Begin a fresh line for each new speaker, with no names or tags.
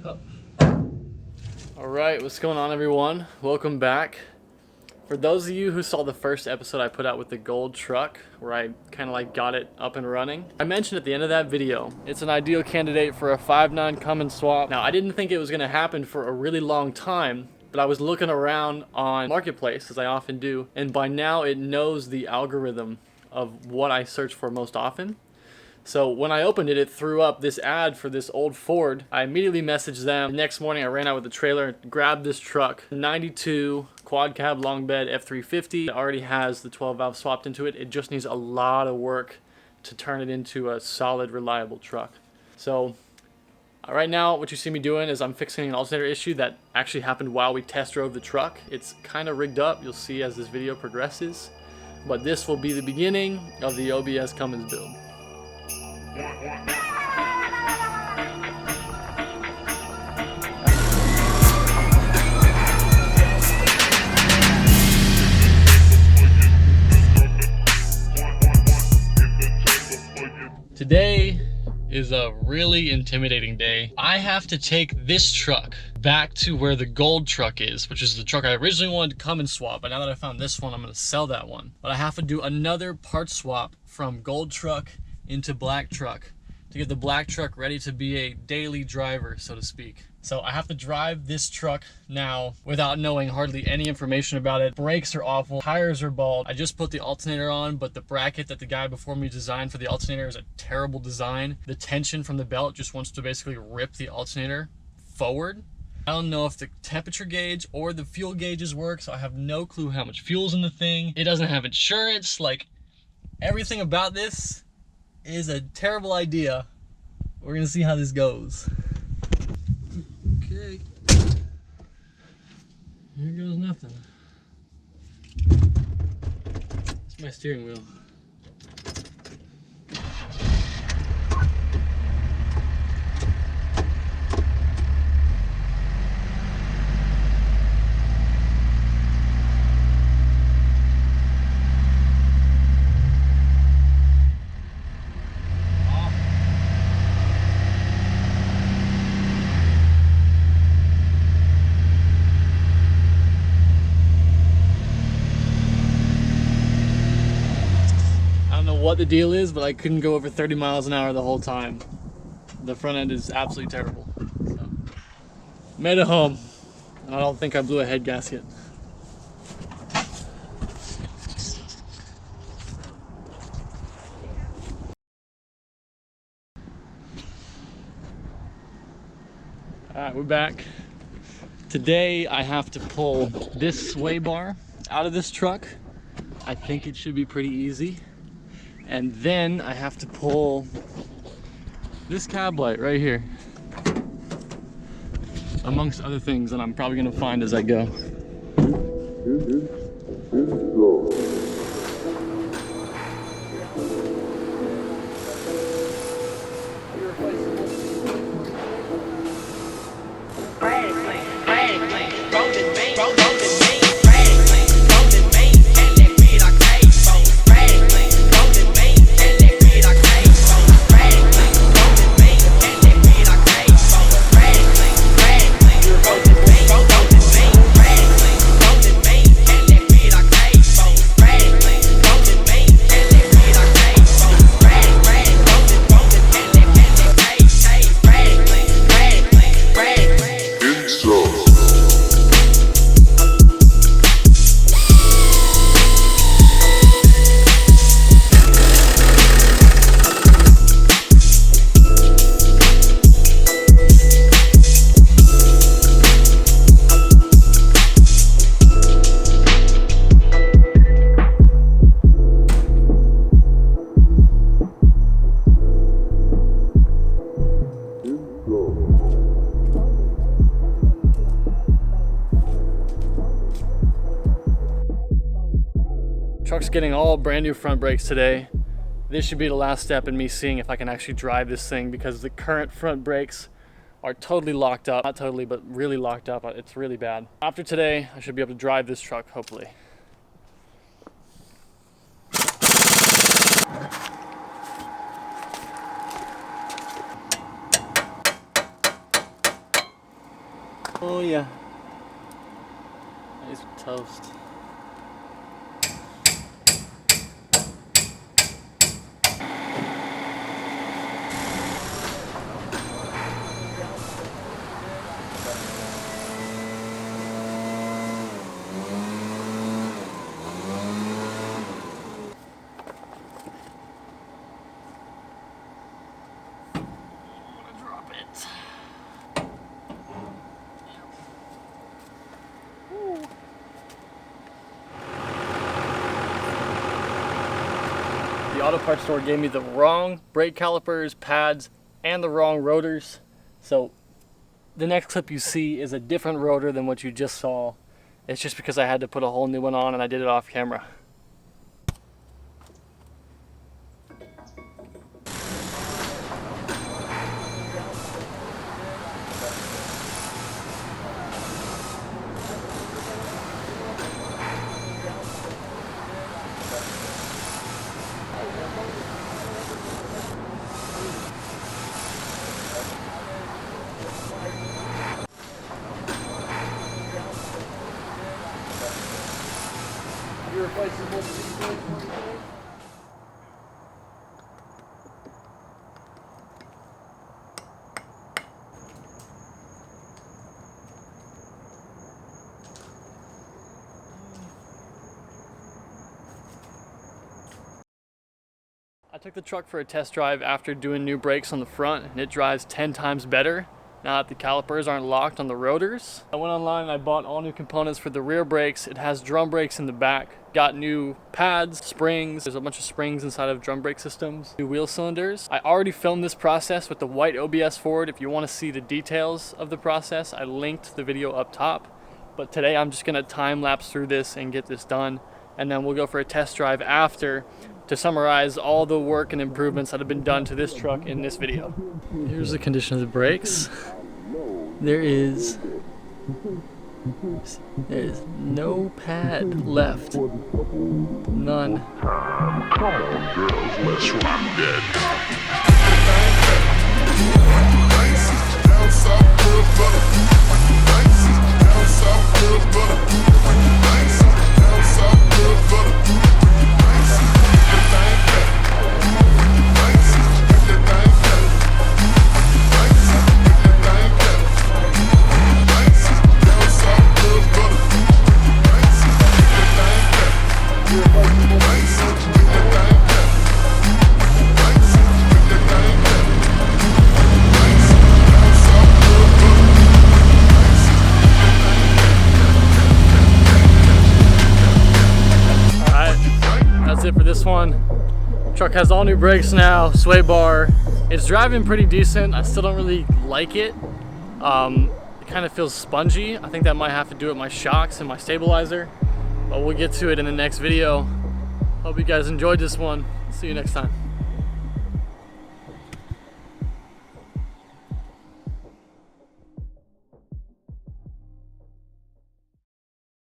up.
Alright, what's going on everyone? Welcome back. For those of you who saw the first episode I put out with the gold truck, where I kind of like got it up and running, I mentioned at the end of that video, it's an ideal candidate for a 5.9 Cummins swap. Now, I didn't think it was going to happen for a really long time, but I was looking around on Marketplace, as I often do, and by now it knows the algorithm of what I search for most often. So when I opened it, it threw up this ad for this old Ford. I immediately messaged them. The next morning I ran out with the trailer, grabbed this truck, 92 quad cab long bed F-350. It already has the 12 valve swapped into it. It just needs a lot of work to turn it into a solid, reliable truck. So right now what you see me doing is I'm fixing an alternator issue that actually happened while we test drove the truck. It's kind of rigged up, you'll see as this video progresses. But this will be the beginning of the OBS Cummins build. Today is a really intimidating day. I have to take this truck back to where the gold truck is, which is the truck I originally wanted to come and swap, but now that I found this one, I'm going to sell that one. But I have to do another part swap from gold truck into black truck to get the black truck ready to be a daily driver, so to speak. So I have to drive this truck now without knowing hardly any information about it. Brakes are awful, tires are bald. I just put the alternator on, but the bracket that the guy before me designed for the alternator is a terrible design. The tension from the belt just wants to basically rip the alternator forward. I don't know if the temperature gauge or the fuel gauges work, so I have no clue how much fuel's in the thing. It doesn't have insurance. Like, everything about this is a terrible idea. We're gonna see how this goes. Okay. Here goes nothing. It's my steering wheel. What the deal is, but I couldn't go over 30 miles an hour the whole time. The front end is absolutely terrible. So, made it home, and I don't think I blew a head gasket. Alright, we're back. Today I have to pull this sway bar out of this truck. I think it should be pretty easy. And then I have to pull this cab light right here, amongst other things that I'm probably gonna find as I go. Truck's getting all brand new front brakes today. This should be the last step in me seeing if I can actually drive this thing, because the current front brakes are totally locked up. Not totally, but really locked up. It's really bad. After today, I should be able to drive this truck, hopefully. Oh yeah. Nice toast. The auto parts store gave me the wrong brake calipers, pads, and the wrong rotors. So the next clip you see is a different rotor than what you just saw. It's just because I had to put a whole new one on and I did it off camera. I took the truck for a test drive after doing new brakes on the front, and it drives 10 times better now that the calipers aren't locked on the rotors. I went online and I bought all new components for the rear brakes. It has drum brakes in the back, got new pads, springs, there's a bunch of springs inside of drum brake systems, new wheel cylinders. I already filmed this process with the white OBS Ford. If you want to see the details of the process, I linked the video up top. But today I'm just gonna time lapse through this and get this done, and then we'll go for a test drive after to summarize all the work and improvements that have been done to this truck in this video. Here's the condition of the brakes. There is no pad left. None.
Come on, girls, let's rock that.
That's it for this one. Truck has all new brakes now, sway bar. It's driving pretty decent. I still don't really like it. It kind of feels spongy. I think that might have to do with my shocks and my stabilizer, but we'll get to it in the next video. Hope you guys enjoyed this one. See you next time.